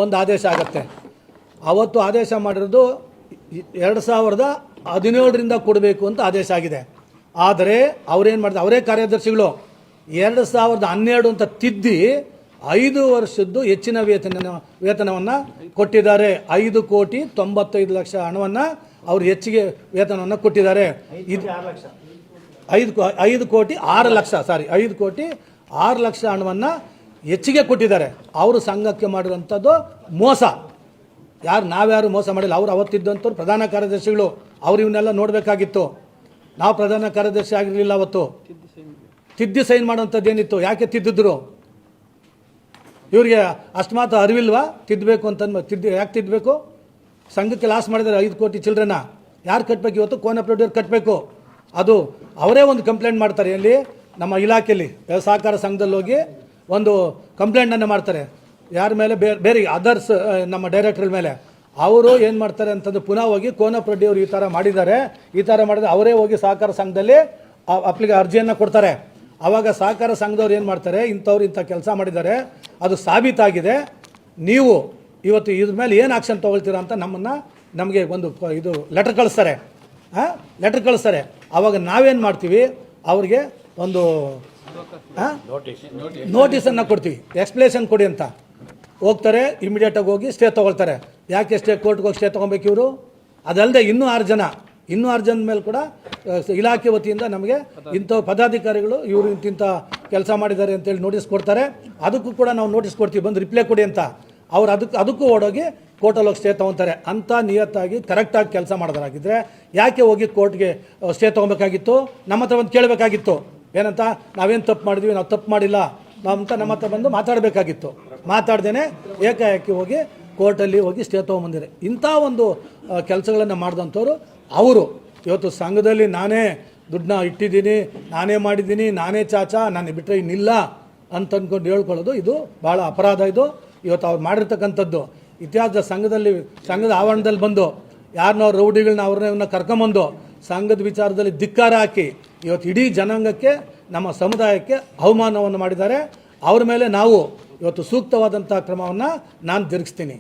ಒಂದು ಆದೇಶ ಆಗುತ್ತೆ. ಅವತ್ತು ಆದೇಶ ಮಾಡಿರೋದು 2017ರಿಂದ ಕೊಡಬೇಕು ಅಂತ ಆದೇಶ ಆಗಿದೆ. ಆದರೆ ಅವರೇನು ಮಾಡಿದ್ರು, ಅವರೇ ಕಾರ್ಯದರ್ಶಿಗಳು 2012 ಅಂತ ತಿದ್ದಿ 5 ವರ್ಷದ್ದು ಹೆಚ್ಚಿನ ವೇತನವನ್ನು ಕೊಟ್ಟಿದ್ದಾರೆ. 5,95,00,000 ಹಣವನ್ನು ಅವರು ಹೆಚ್ಚಿಗೆ ವೇತನವನ್ನು ಕೊಟ್ಟಿದ್ದಾರೆ. 5,06,00,000 ಹಣವನ್ನು ಹೆಚ್ಚಿಗೆ ಕೊಟ್ಟಿದ್ದಾರೆ. ಅವರು ಸಂಘಕ್ಕೆ ಮಾಡಿರುವಂಥದ್ದು ಮೋಸ. ನಾವ್ಯಾರು ಮೋಸ ಮಾಡಿಲ್ಲ. ಅವರು ಅವತ್ತಿದ್ದಂಥವ್ರು ಪ್ರಧಾನ ಕಾರ್ಯದರ್ಶಿಗಳು. ಅವ್ರು ಇವನ್ನೆಲ್ಲ ನೋಡಬೇಕಾಗಿತ್ತು. ನಾವು ಪ್ರಧಾನ ಕಾರ್ಯದರ್ಶಿ ಆಗಿರಲಿಲ್ಲ. ಅವತ್ತು ತಿದ್ದಿ ಸೈನ್ ಮಾಡೋಂಥದ್ದು ಏನಿತ್ತು? ಯಾಕೆ ತಿದ್ದಿದ್ರು? ಇವರಿಗೆ ಅಷ್ಟು ಮಾತ್ರ ಅರಿವಿಲ್ವಾ ತಿದ್ದಬೇಕು ಅಂತ? ಯಾಕೆ ತಿದ್ದಬೇಕು? ಸಂಘಕ್ಕೆ ಲಾಸ್ ಮಾಡಿದ್ದಾರೆ 5 ಕೋಟಿ ಚಿಲ್ಡ್ರನ್ನ. ಯಾರು ಕಟ್ಟಬೇಕು? ಇವತ್ತು ಕೋನಪ್ರೊಡ್ಯೂರ್ ಕಟ್ಟಬೇಕು. ಅದು ಅವರೇ ಒಂದು ಕಂಪ್ಲೇಂಟ್ ಮಾಡ್ತಾರೆ. ಎಲ್ಲಿ? ನಮ್ಮ ಇಲಾಖೆಯಲ್ಲಿ ಸಹಕಾರ ಸಂಘದಲ್ಲಿ ಹೋಗಿ ಒಂದು ಕಂಪ್ಲೇಂಟನ್ನು ಮಾಡ್ತಾರೆ. ಯಾರ ಮೇಲೆ? ಬೇರೆ ಅದರ್ಸ್ ನಮ್ಮ ಡೈರೆಕ್ಟರ್ ಮೇಲೆ. ಅವರು ಏನು ಮಾಡ್ತಾರೆ ಅಂತಂದು ಪುನಃ ಹೋಗಿ ಕೋನಪ್ರೊಡ್ಯೂರ್ ಈ ಥರ ಮಾಡಿದ್ದಾರೆ, ಈ ಥರ ಮಾಡಿದ್ರೆ ಅವರೇ ಹೋಗಿ ಸಹಕಾರ ಸಂಘದಲ್ಲಿ ಅರ್ಜಿಯನ್ನು ಕೊಡ್ತಾರೆ. ಆವಾಗ ಸಹಕಾರ ಸಂಘದವ್ರು ಏನು ಮಾಡ್ತಾರೆ, ಇಂಥವ್ರು ಇಂಥ ಕೆಲಸ ಮಾಡಿದ್ದಾರೆ, ಅದು ಸಾಬೀತಾಗಿದೆ, ನೀವು ಇವತ್ತು ಇದ್ರ ಮೇಲೆ ಏನು ಆಕ್ಷನ್ ತೊಗೊಳ್ತೀರಾ ಅಂತ ನಮಗೆ ಒಂದು ಇದು ಲೆಟರ್ ಕಳಿಸ್ತಾರೆ. ಆವಾಗ ನಾವೇನು ಮಾಡ್ತೀವಿ, ಅವ್ರಿಗೆ ಒಂದು ನೋಟಿಸನ್ನು ಕೊಡ್ತೀವಿ. ಎಕ್ಸ್ಪ್ಲೇಷನ್ ಕೊಡಿ ಅಂತ ಹೋಗ್ತಾರೆ. ಇಮಿಡಿಯೇಟಾಗಿ ಹೋಗಿ ಸ್ಟೇ ತೊಗೊಳ್ತಾರೆ. ಯಾಕೆ ಕೋರ್ಟ್ಗೆ ಹೋಗಿ ಸ್ಟೇ ತೊಗೊಬೇಕು ಇವರು? ಅದಲ್ಲದೆ ಇನ್ನೂ 6 ಜನ ಮೇಲೆ ಕೂಡ ಇಲಾಖೆ ವತಿಯಿಂದ ನಮಗೆ ಇಂಥ ಪದಾಧಿಕಾರಿಗಳು ಇವರು ಇಂಥ ಕೆಲಸ ಮಾಡಿದ್ದಾರೆ ಅಂತೇಳಿ ನೋಟಿಸ್ ಕೊಡ್ತಾರೆ. ಅದಕ್ಕೂ ಕೂಡ ನಾವು ನೋಟಿಸ್ ಕೊಡ್ತೀವಿ, ಬಂದು ರಿಪ್ಲೈ ಕೊಡಿ ಅಂತ. ಅವ್ರು ಅದಕ್ಕೂ ಓಡೋಗಿ ಕೋರ್ಟಲ್ಲಿ ಹೋಗಿ ಸ್ಟೇ ತೊಗೊತಾರೆ. ಅಂಥ ನಿಯತ್ತಾಗಿ ಕರೆಕ್ಟಾಗಿ ಕೆಲಸ ಮಾಡೋದಾಗಿದ್ದರೆ ಯಾಕೆ ಹೋಗಿ ಕೋರ್ಟ್ಗೆ ಸ್ಟೇ ತೊಗೊಬೇಕಾಗಿತ್ತು? ನಮ್ಮ ಹತ್ರ ಬಂದು ಕೇಳಬೇಕಾಗಿತ್ತು. ಏನಂತ? ನಾವೇನು ತಪ್ಪು ಮಾಡಿದ್ವಿ, ನಾವು ತಪ್ಪು ಮಾಡಿಲ್ಲ ಅಂತ ನಮ್ಮ ಹತ್ರ ಬಂದು ಮಾತಾಡಬೇಕಾಗಿತ್ತು. ಮಾತಾಡ್ದೇನೆ ಏಕಾಏಕಿ ಹೋಗಿ ಕೋರ್ಟಲ್ಲಿ ಹೋಗಿ ಸ್ಟೇ ತೊಗೊಂಬಂದಿದೆ. ಇಂಥ ಒಂದು ಕೆಲಸಗಳನ್ನು ಮಾಡಿದಂಥವ್ರು ಅವರು. ಇವತ್ತು ಸಂಘದಲ್ಲಿ ನಾನೇ ದುಡ್ಡನ್ನ ಇಟ್ಟಿದ್ದೀನಿ, ನಾನೇ ಮಾಡಿದ್ದೀನಿ, ನಾನೇ ಚಾಚಾ, ನಾನು ಬಿಟ್ಟರೆ ಇನ್ನಿಲ್ಲ ಅಂತ ಅಂದ್ಕೊಂಡು ಹೇಳ್ಕೊಳ್ಳೋದು ಇದು ಭಾಳ ಅಪರಾಧ. ಇದು ಇವತ್ತು ಅವ್ರು ಮಾಡಿರ್ತಕ್ಕಂಥದ್ದು ಇತಿಹಾಸದ ಸಂಘದ ಆವರಣದಲ್ಲಿ ಬಂದು ಯಾರನ್ನೋ ರೌಡಿಗಳನ್ನ ಅವ್ರನ್ನ ಕರ್ಕೊಂಬಂದು ಸಂಘದ ವಿಚಾರದಲ್ಲಿ ಧಿಕ್ಕಾರ ಹಾಕಿ ಇವತ್ತು ಇಡೀ ಜನಾಂಗಕ್ಕೆ, ನಮ್ಮ ಸಮುದಾಯಕ್ಕೆ ಅವಮಾನವನ್ನು ಮಾಡಿದ್ದಾರೆ. ಅವ್ರ ಮೇಲೆ ನಾವು ಇವತ್ತು ಸೂಕ್ತವಾದಂಥ ಕ್ರಮವನ್ನು ನಾನು ಜರುಗಿಸ್ತೀನಿ.